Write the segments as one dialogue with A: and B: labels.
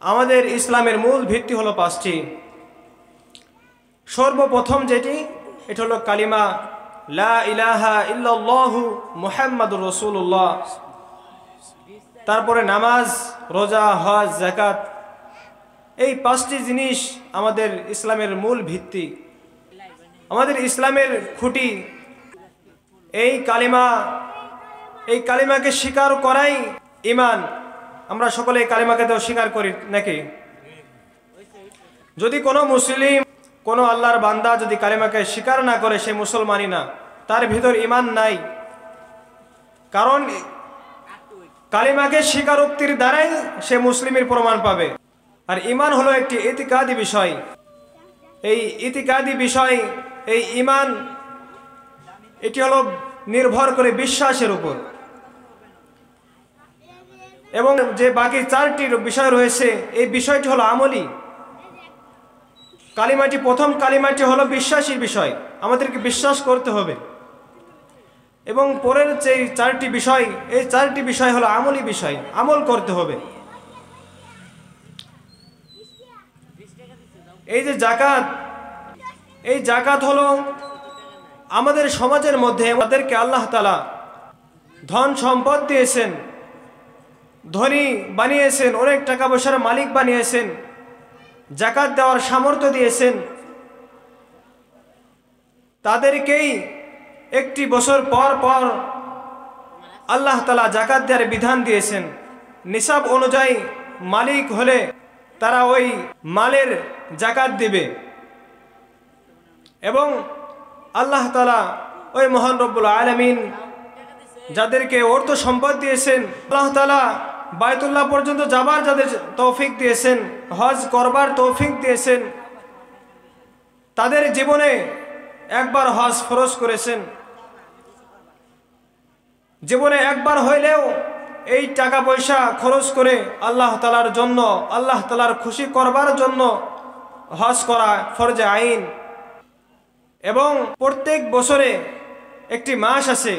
A: আমাদের ইসলামের মূল ভিত্তি হলো পাঁচটি। সর্বপ্রথম যেটি, এটা হলো কালিমা লা ইলাহা ইল্লাল্লাহু মুহাম্মাদুর রাসূলুল্লাহ। তারপরে নামাজ, রোজা, হজ, যাকাত। এই পাঁচটি জিনিস আমাদের ইসলামের মূল ভিত্তি, আমাদের ইসলামের খুঁটি। এই কালিমাকে স্বীকার করাই ঈমান। আমরা সকলে এই কালিমাকে তো স্বীকার করি নাকি? যদি কোনো মুসলিম, কোনো আল্লাহর বান্দা যদি কালিমাকে স্বীকার না করে, সে মুসলমানই না, তার ভিতর ঈমান নাই। কারণ কালিমাকে স্বীকারোক্তির দ্বারাই সে মুসলিমের প্রমাণ পাবে। আর ঈমান হলো একটি ইতিকাদি বিষয়। এই ইতিকাদি বিষয়, এই ঈমান, এটি হলো নির্ভর করে বিশ্বাসের উপর। এবং যে বাকি চারটি বিষয় রয়েছে, এই বিষয়টি হলো আমলি। প্রথম কালিমাটি হলো বিশ্বাসীর বিষয়, আমাদেরকে বিশ্বাস করতে হবে। এবং পরের যে চারটি বিষয়, এই চারটি বিষয় হলো আমলি বিষয়, আমল করতে হবে। এই যে জাকাত, এই জাকাত হলো আমাদের সমাজের মধ্যে আমাদেরকে আল্লাহ তাআলা ধন সম্পদ দিয়েছেন, ধনী বানিয়েছেন, অনেক টাকা পয়সার মালিক বানিয়েছেন, জাকাত দেওয়ার সামর্থ্য দিয়েছেন। তাদেরকেই একটি বছর পর পর আল্লাহ তাআলা জাকাত দেওয়ার বিধান দিয়েছেন। নিসাব অনুযায়ী মালিক হলে তারা ওই মালের জাকাত দিবে। এবং আল্লাহ তাআলা ওই মহান রব্বুল আলামিন যাদেরকে অর্থ সম্পদ দিয়েছেন, আল্লাহ তাআলা বাইতুল্লাহ পর্যন্ত যাবার যাদের তৌফিক দিয়েছেন, হজ করবার তৌফিক দিয়েছেন, তাদের জীবনে একবার হজ ফরজ করেছেন। জীবনে একবার হইলেও এই টাকা পয়সা খরচ করে আল্লাহ তাআলার জন্য, আল্লাহ তাআলার খুশি করবার জন্য হজ করা ফরজে আইন। এবং প্রত্যেক বছরে একটি মাস আছে,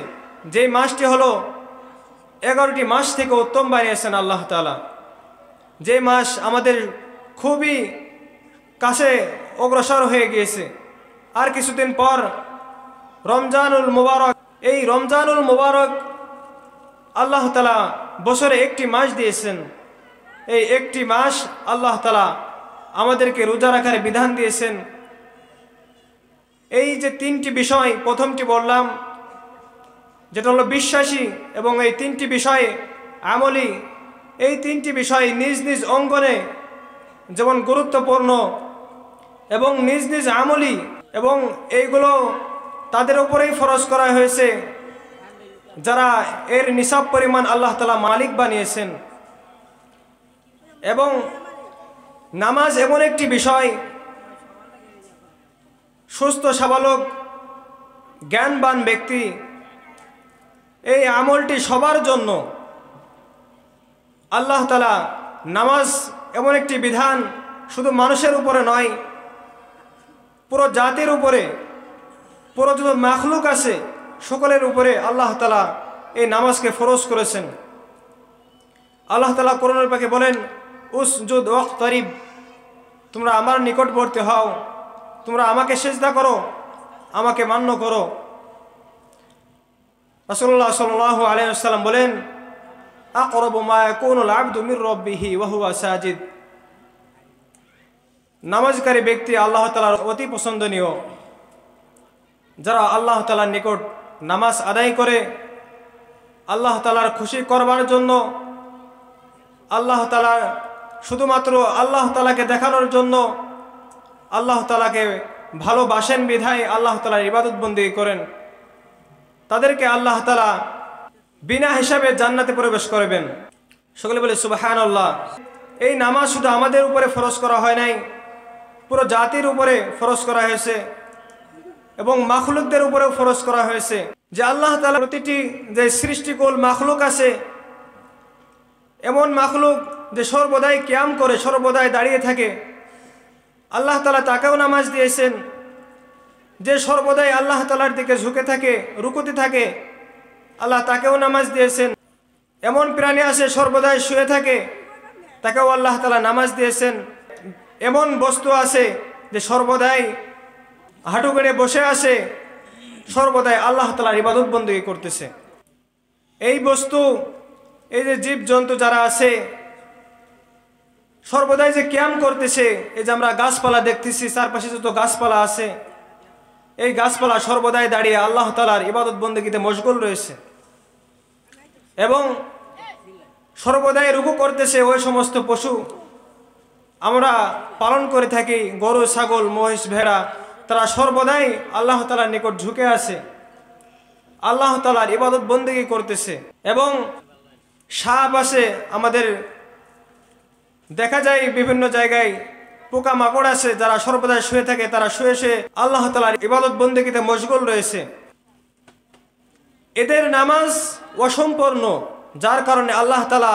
A: যে মাসটি হলো 11টি মাস থেকে উত্তম বানিয়েছেন আল্লাহ তাআলা। যে মাস আমাদের খুবই কাছে অগ্রসর হয়ে গিয়েছে। আর কিছুদিন পর রমজানুল মুবারক। এই রমজানুল মুবারক আল্লাহ তাআলা বছরে একটি মাস দিয়েছেন। এই একটি মাস আল্লাহ তাআলা আমাদেরকে রোজা রাখার বিধান দিয়েছেন। এই যে তিনটি বিষয়, প্রথমটি বললাম যেটা হলো বিশ্বাসী, এবং এই তিনটি বিষয়ে আমলি। এই তিনটি বিষয় নিজ নিজ অঙ্গনে যেমন গুরুত্বপূর্ণ এবং নিজ নিজ আমলি, এবং এইগুলো তাদের উপরেই ফরজ করা হয়েছে যারা এর নিসাব পরিমাণ আল্লাহ তাআলা মালিক বানিয়েছেন। এবং নামাজ এমন একটি বিষয়, সুস্থ স্বাভাবিক জ্ঞানবান ব্যক্তি এই আমলটি সবার জন্য। আল্লাহ তাআলা নামাজ এমন একটি বিধান শুধু মানুষের উপরে নয়, পুরো জাতির উপরে, পুরো যত মাখলুক আছে সকলের উপরে আল্লাহ তাআলা এই নামাজকে ফরজ করেছেন। আল্লাহ তাআলা কোরআনের পাকে বলেন, উসজুদ ওয়াকতারিব, তোমরা আমার নিকটবর্তী হও, তোমরা আমাকে সিজদা করো, আমাকে মান্য করো। রাসূলুল্লাহ সাল্লাল্লাহু আলাইহি ওয়াসাল্লাম বলেন, আকরাবু মা ইয়াকুনুল আবদু মির রাব্বিহি ওয়া হুয়া সাজিদ। নামাজকারী ব্যক্তি আল্লাহ তাআলার অতি পছন্দনীয়। যারা আল্লাহ তাআলার নিকট নামাজ আদায় করে আল্লাহ তাআলার খুশি করবার জন্য, আল্লাহ তাআলা শুধুমাত্র আল্লাহ তাআলাকে দেখানোর জন্য, আল্লাহ তাআলাকে ভালোবাসেন বিধায় আল্লাহ তাআলার ইবাদত বন্দেগী করেন, তাদেরকে আল্লাহ তাআলা বিনা হিসাবে জান্নাতে প্রবেশ করবেন। সকলে বলে সুবহানাল্লাহ। এই নামাজ শুধু আমাদের উপরে ফরজ করা হয় নাই, পুরো জাতির উপরে ফরজ করা হয়েছে এবং মাখলুকদের উপরেও ফরজ করা হয়েছে। যে আল্লাহ তাআলা প্রতিটি যে সৃষ্টিকুল মাখলুক আছে, এমন মাখলুক যে সর্বদাই কিয়াম করে, সর্বদাই দাঁড়িয়ে থাকে, আল্লাহ তাআলা তাকেও নামাজ দিয়েছেন। যে সর্বদাই আল্লাহ তাআলার দিকে ঝুঁকে থাকে, রুকুতে থাকে, আল্লাহ তাকেও নামাজ দিয়েছেন। এমন প্রাণী আছে সর্বদাই শুয়ে থাকে, তাকেও আল্লাহ তাআলা নামাজ দিয়েছেন। এমন বস্তু আছে যে সর্বদাই হাঁটু গেড়ে বসে আছে, সর্বদাই আল্লাহ তাআলার ইবাদত বندگی করতেছে। এই বস্তু, এই যে জীবজন্তু যারা আছে সর্বদাই যে কিয়াম করতেছে, এই যে আমরা গাছপালা দেখতেছি, চারপাশে যত গাছপালা আছে, এই গাছপালা সর্বদাই দাঁড়িয়ে আল্লাহ তাআলার ইবাদত বندگিতে মশগুল রয়েছে এবং সর্বদাই রুকু করতেছে। ওই সমস্ত পশু আমরা পালন করে থাকি, গরু, ছাগল, মহিষ, ভেড়া, তারা সর্বদাই আল্লাহ তাআলার নিকট ঝুঁকে আছে, আল্লাহ তাআলার ইবাদত বندگی করতেছে। এবং সাপ আছে, আমাদের দেখা যায় বিভিন্ন জায়গায় পোকা মাকড় আছে যারা সর্বদাই শুয়ে থাকে, তারা শুয়ে শুয়ে আল্লাহ তাআলার ইবাদত বندگিতে মশগুল রয়েছে। এদের নামাজ অসম্পূর্ণ, যার কারণে আল্লাহ তাআলা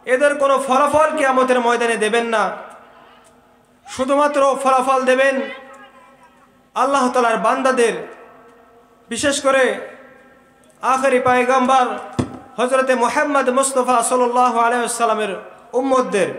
A: এদের কোনো ফলাফল কিয়ামতের ময়দানে দেবেন না। শুধুমাত্র ফলাফল দেবেন আল্লাহ তাআলার বান্দাদের, বিশেষ করে আখেরি পয়গম্বর হযরতে মুহাম্মদ মুস্তাফা সাল্লাল্লাহু আলাইহি ওয়াসাল্লামের উম্মতদের।